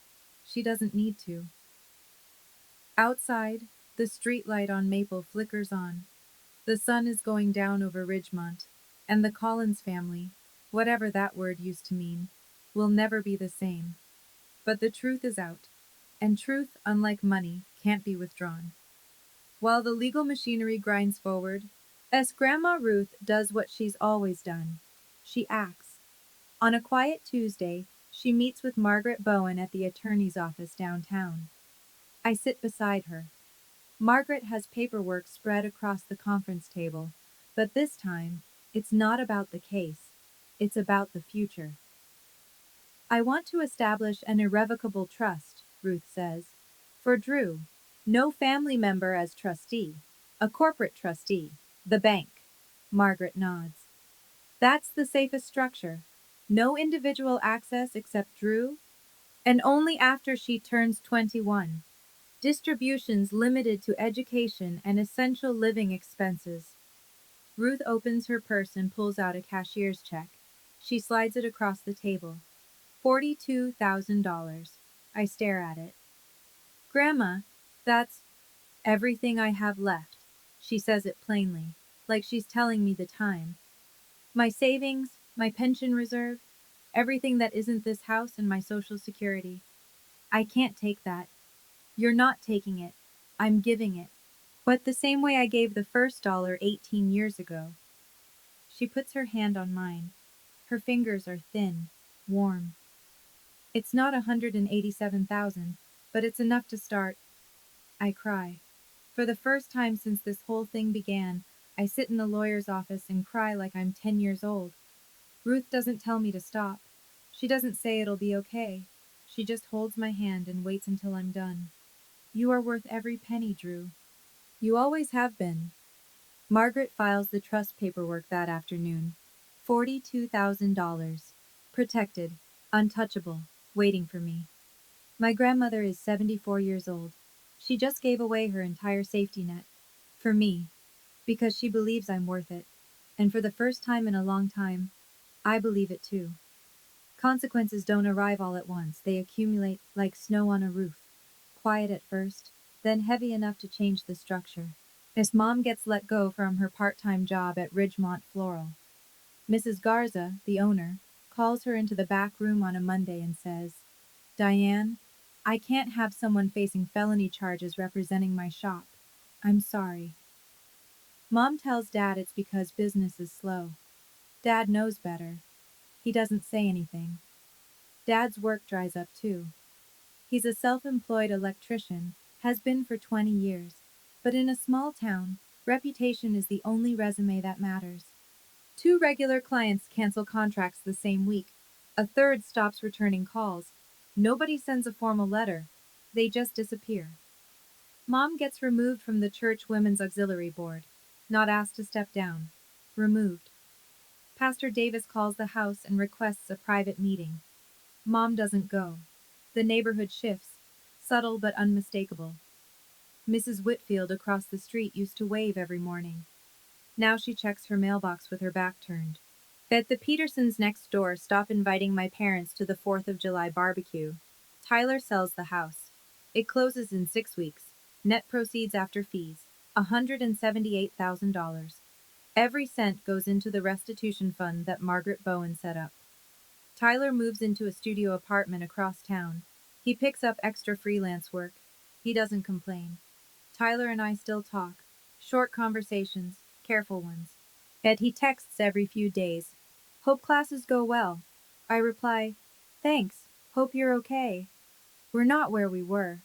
She doesn't need to. Outside, the street light on Maple flickers on. The sun is going down over Ridgemont, and the Collins family, whatever that word used to mean, will never be the same. But the truth is out, and truth, unlike money, can't be withdrawn. While the legal machinery grinds forward, as Grandma Ruth does what she's always done. She acts. On a quiet Tuesday, she meets with Margaret Bowen at the attorney's office downtown. I sit beside her. Margaret has paperwork spread across the conference table, but this time, it's not about the case. It's about the future. I want to establish an irrevocable trust, Ruth says. For Drew, no family member as trustee, a corporate trustee, the bank. Margaret nods. That's the safest structure. No individual access except Drew, and only after she turns 21. Distributions limited to education and essential living expenses. Ruth opens her purse and pulls out a cashier's check. She slides it across the table. $42,000. I stare at it. Grandma, that's everything I have left. She says it plainly, like she's telling me the time. My savings, my pension reserve, everything that isn't this house and my social security. I can't take that. You're not taking it. I'm giving it. But the same way I gave the first dollar 18 years ago. She puts her hand on mine. Her fingers are thin, warm. It's not 187,000, but it's enough to start. I cry. For the first time since this whole thing began, I sit in the lawyer's office and cry like I'm 10 years old. Ruth doesn't tell me to stop. She doesn't say it'll be okay. She just holds my hand and waits until I'm done. You are worth every penny, Drew. You always have been. Margaret files the trust paperwork that afternoon. $42,000. Protected, untouchable, waiting for me. My grandmother is 74 years old. She just gave away her entire safety net. For me. Because she believes I'm worth it. And for the first time in a long time, I believe it too. Consequences don't arrive all at once. They accumulate like snow on a roof. Quiet at first, then heavy enough to change the structure. As Mom gets let go from her part-time job at Ridgemont Floral. Mrs. Garza, the owner, calls her into the back room on a Monday and says, Diane, I can't have someone facing felony charges representing my shop. I'm sorry. Mom tells Dad it's because business is slow. Dad knows better. He doesn't say anything. Dad's work dries up too. He's a self-employed electrician, has been for 20 years. But in a small town, reputation is the only resume that matters. 2 regular clients cancel contracts the same week. A third stops returning calls. Nobody sends a formal letter. They just disappear. Mom gets removed from the church women's auxiliary board. Not asked to step down. Removed. Pastor Davis calls the house and requests a private meeting. Mom doesn't go. The neighborhood shifts, subtle but unmistakable. Mrs. Whitfield across the street used to wave every morning. Now she checks her mailbox with her back turned. Bet the Petersons next door stop inviting my parents to the 4th of July barbecue. Tyler sells the house. It closes in 6 weeks. Net proceeds after fees $178,000. Every cent goes into the restitution fund that Margaret Bowen set up. Tyler moves into a studio apartment across town. He picks up extra freelance work. He doesn't complain. Tyler and I still talk. Short conversations, careful ones. Yet he texts every few days. Hope classes go well. I reply, thanks, hope you're okay. We're not where we were,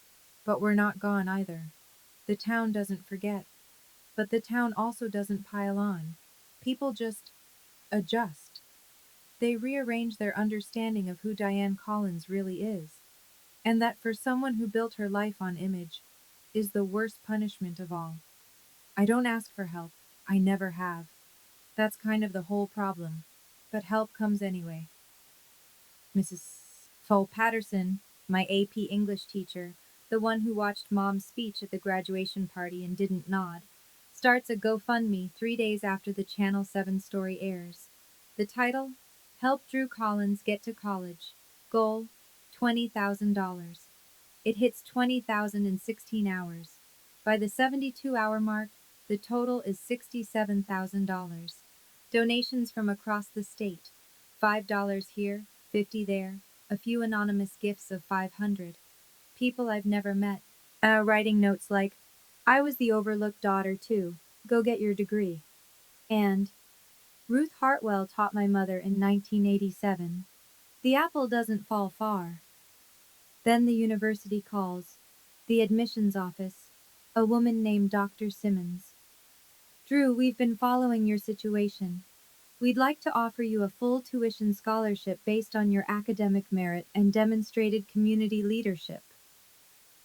but we're not gone either. The town doesn't forget, but the town also doesn't pile on. People just adjust. They rearrange their understanding of who Diane Collins really is, and that for someone who built her life on image, is the worst punishment of all. I don't ask for help. I never have. That's kind of the whole problem. But help comes anyway. Mrs. Fole Patterson, my AP English teacher, the one who watched Mom's speech at the graduation party and didn't nod, starts a GoFundMe 3 days after the Channel 7 story airs. The title? Help Drew Collins Get to College. Goal? $20,000. It hits 20,000 in 16 hours. By the 72-hour mark, the total is $67,000. Donations from across the state. $5 here, 50 there, a few anonymous gifts of 500. People I've never met. Writing notes like, I was the overlooked daughter too. Go get your degree. And, Ruth Hartwell taught my mother in 1987. The apple doesn't fall far. Then the university calls. The admissions office. A woman named Dr. Simmons. Drew, we've been following your situation. We'd like to offer you a full tuition scholarship based on your academic merit and demonstrated community leadership.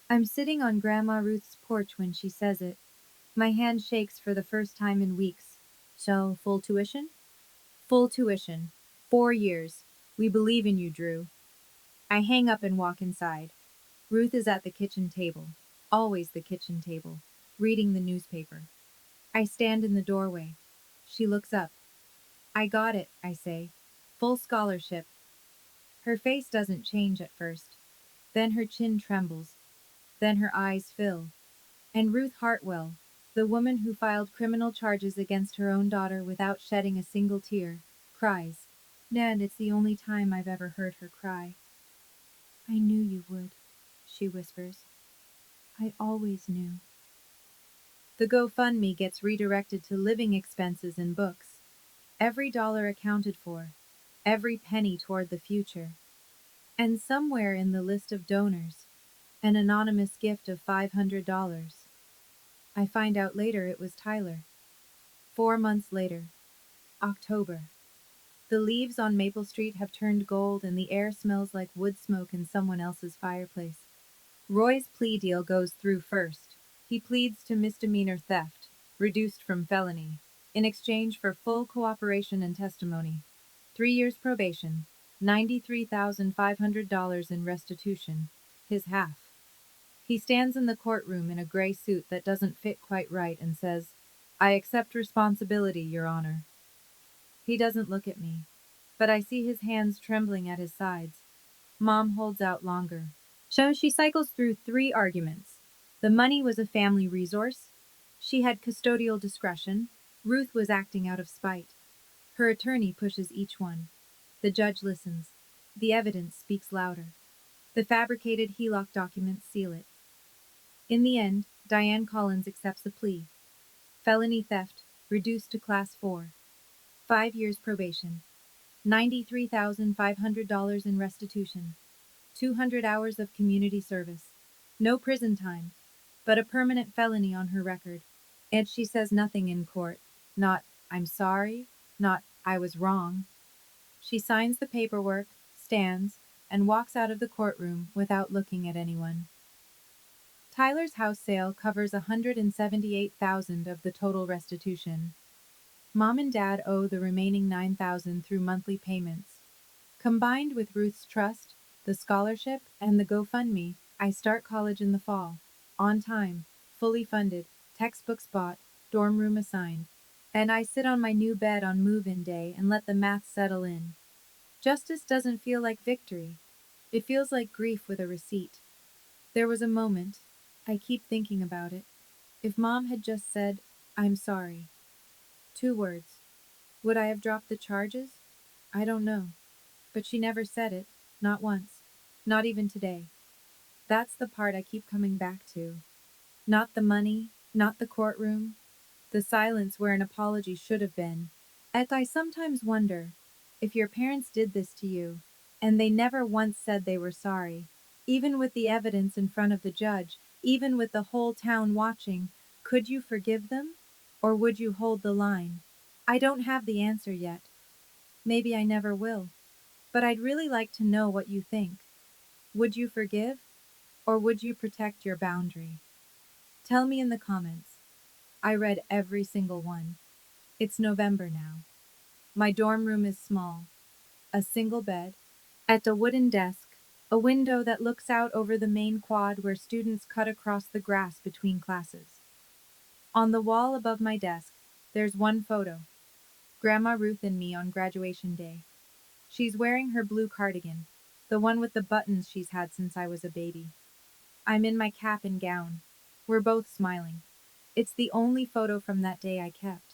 I'm sitting on Grandma Ruth's porch when she says it. My hand shakes for the first time in weeks. So, full tuition? Full tuition. 4 years. We believe in you, Drew. I hang up and walk inside. Ruth is at the kitchen table. Always the kitchen table. Reading the newspaper. I stand in the doorway. She looks up. I got it, I say. Full scholarship. Her face doesn't change at first. Then her chin trembles. Then her eyes fill. And Ruth Hartwell, the woman who filed criminal charges against her own daughter without shedding a single tear, cries. And it's the only time I've ever heard her cry. I knew you would, she whispers. I always knew. The GoFundMe gets redirected to living expenses and books. Every dollar accounted for. Every penny toward the future. And somewhere in the list of donors, an anonymous gift of $500. I find out later it was Tyler. 4 months later. October. The leaves on Maple Street have turned gold and the air smells like wood smoke in someone else's fireplace. Roy's plea deal goes through first. He pleads to misdemeanor theft, reduced from felony, in exchange for full cooperation and testimony. 3 years probation, $93,500 in restitution, his half. He stands in the courtroom in a gray suit that doesn't fit quite right and says, I accept responsibility, Your Honor. He doesn't look at me, but I see his hands trembling at his sides. Mom holds out longer. So she cycles through 3 arguments. The money was a family resource. She had custodial discretion. Ruth was acting out of spite. Her attorney pushes each one. The judge listens. The evidence speaks louder. The fabricated HELOC documents seal it. In the end, Diane Collins accepts the plea. Felony theft, reduced to Class 4. 5 years probation. $93,500 in restitution. 200 hours of community service. No prison time, but a permanent felony on her record. And she says nothing in court. Not, I'm sorry, not, I was wrong. She signs the paperwork, stands, and walks out of the courtroom without looking at anyone. Tyler's house sale covers $178,000 of the total restitution. Mom and Dad owe the remaining $9,000 through monthly payments. Combined with Ruth's trust, the scholarship, and the GoFundMe, I start college in the fall. On time, fully funded, textbooks bought, dorm room assigned. And I sit on my new bed on move-in day and let the math settle in. Justice doesn't feel like victory. It feels like grief with a receipt. There was a moment. I keep thinking about it. If Mom had just said, "I'm sorry." 2 words. Would I have dropped the charges? I don't know. But she never said it. Not once. Not even today. That's the part I keep coming back to. Not the money, not the courtroom, the silence where an apology should have been. And I sometimes wonder if your parents did this to you, and they never once said they were sorry, even with the evidence in front of the judge, even with the whole town watching, could you forgive them? Or would you hold the line? I don't have the answer yet. Maybe I never will. But I'd really like to know what you think. Would you forgive? Or would you protect your boundary? Tell me in the comments. I read every single one. It's November now. My dorm room is small. A single bed, at a wooden desk, a window that looks out over the main quad where students cut across the grass between classes. On the wall above my desk, there's one photo. Grandma Ruth and me on graduation day. She's wearing her blue cardigan, the one with the buttons she's had since I was a baby. I'm in my cap and gown. We're both smiling. It's the only photo from that day I kept.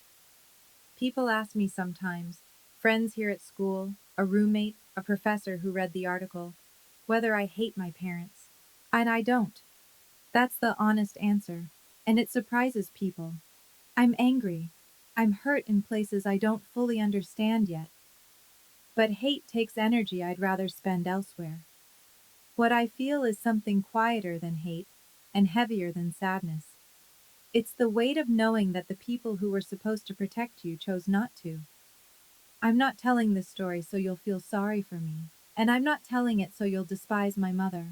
People ask me sometimes, friends here at school, a roommate, a professor who read the article, whether I hate my parents. And I don't. That's the honest answer. And it surprises people. I'm angry. I'm hurt in places I don't fully understand yet. But hate takes energy I'd rather spend elsewhere. What I feel is something quieter than hate and heavier than sadness. It's the weight of knowing that the people who were supposed to protect you chose not to. I'm not telling this story so you'll feel sorry for me, and I'm not telling it so you'll despise my mother.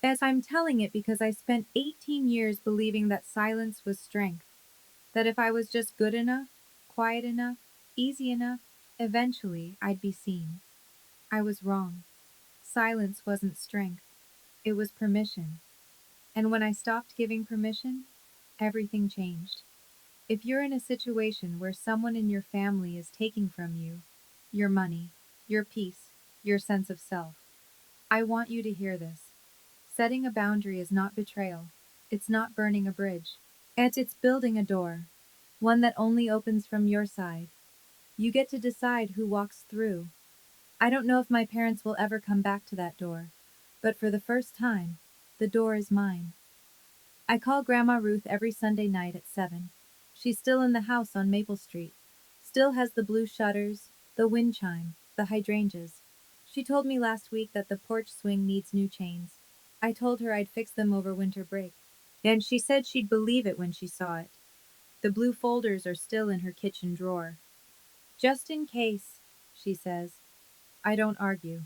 As I'm telling it because I spent 18 years believing that silence was strength, that if I was just good enough, quiet enough, easy enough, eventually I'd be seen. I was wrong. Silence wasn't strength, it was permission. And when I stopped giving permission, everything changed. If you're in a situation where someone in your family is taking from you your money, your peace, your sense of self, I want you to hear this. Setting a boundary is not betrayal. It's not burning a bridge. And it's building a door. One that only opens from your side. You get to decide who walks through. I don't know if my parents will ever come back to that door. But for the first time, the door is mine. I call Grandma Ruth every Sunday night at 7. She's still in the house on Maple Street. Still has the blue shutters, the wind chime, the hydrangeas. She told me last week that the porch swing needs new chains. I told her I'd fix them over winter break. And she said she'd believe it when she saw it. The blue folders are still in her kitchen drawer. Just in case, she says. I don't argue.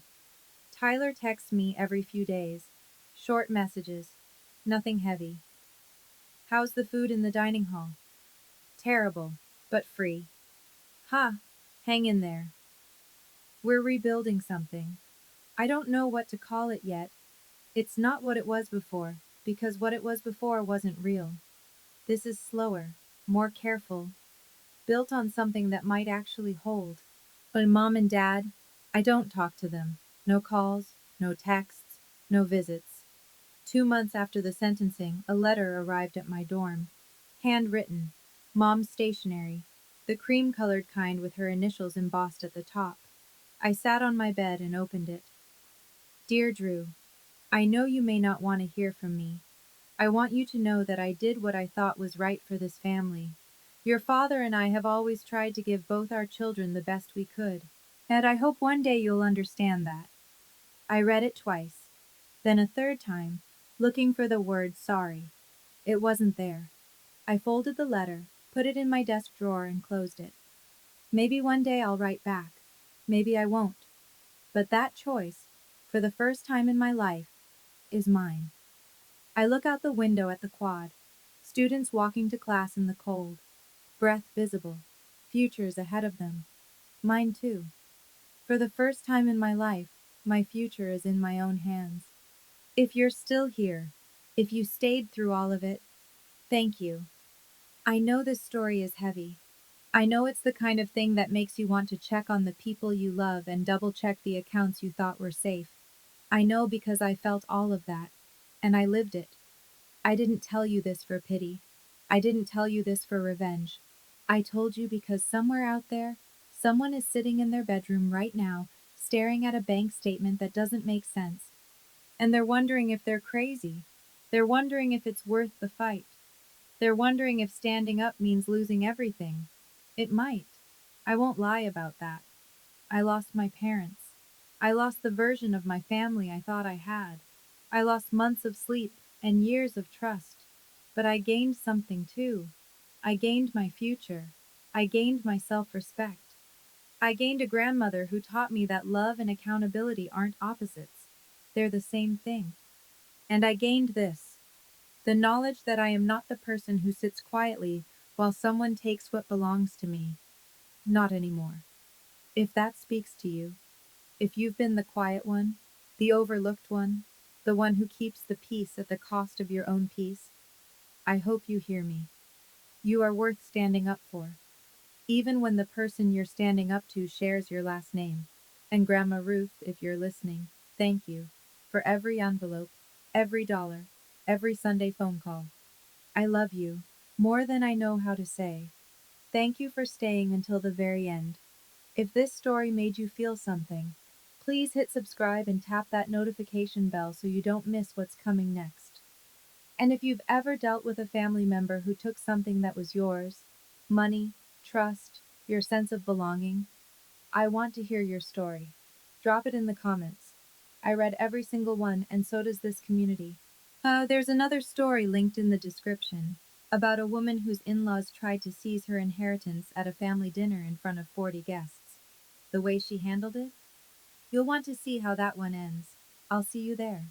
Tyler texts me every few days. Short messages. Nothing heavy. How's the food in the dining hall? Terrible, but free. Ha! Hang in there. We're rebuilding something. I don't know what to call it yet. It's not what it was before, because what it was before wasn't real. This is slower, more careful, built on something that might actually hold. But Mom and Dad, I don't talk to them. No calls, no texts, no visits. 2 months after the sentencing, a letter arrived at my dorm. Handwritten. Mom's stationery. The cream-colored kind with her initials embossed at the top. I sat on my bed and opened it. Dear Drew, I know you may not want to hear from me. I want you to know that I did what I thought was right for this family. Your father and I have always tried to give both our children the best we could. And I hope one day you'll understand that. I read it twice. Then a third time, looking for the word sorry. It wasn't there. I folded the letter, put it in my desk drawer, and closed it. Maybe one day I'll write back. Maybe I won't. But that choice, for the first time in my life, is mine. I look out the window at the quad. Students walking to class in the cold. Breath visible. Futures ahead of them. Mine too. For the first time in my life, my future is in my own hands. If you're still here, if you stayed through all of it, thank you. I know this story is heavy. I know it's the kind of thing that makes you want to check on the people you love and double check the accounts you thought were safe. I know because I felt all of that. And I lived it. I didn't tell you this for pity. I didn't tell you this for revenge. I told you because somewhere out there, someone is sitting in their bedroom right now, staring at a bank statement that doesn't make sense. And they're wondering if they're crazy. They're wondering if it's worth the fight. They're wondering if standing up means losing everything. It might. I won't lie about that. I lost my parents. I lost the version of my family I thought I had. I lost months of sleep and years of trust. But I gained something too. I gained my future. I gained my self respect. I gained a grandmother who taught me that love and accountability aren't opposites, they're the same thing. And I gained this, the knowledge that I am not the person who sits quietly while someone takes what belongs to me. Not anymore. If that speaks to you, if you've been the quiet one, the overlooked one, the one who keeps the peace at the cost of your own peace, I hope you hear me. You are worth standing up for, even when the person you're standing up to shares your last name. And Grandma Ruth, if you're listening, thank you for every envelope, every dollar, every Sunday phone call. I love you more than I know how to say. Thank you for staying until the very end. If this story made you feel something, please hit subscribe and tap that notification bell so you don't miss what's coming next. And if you've ever dealt with a family member who took something that was yours, money, trust, your sense of belonging, I want to hear your story. Drop it in the comments. I read every single one, and so does this community. There's another story linked in the description about a woman whose in laws tried to seize her inheritance at a family dinner in front of 40 guests. The way she handled it? You'll want to see how that one ends. I'll see you there.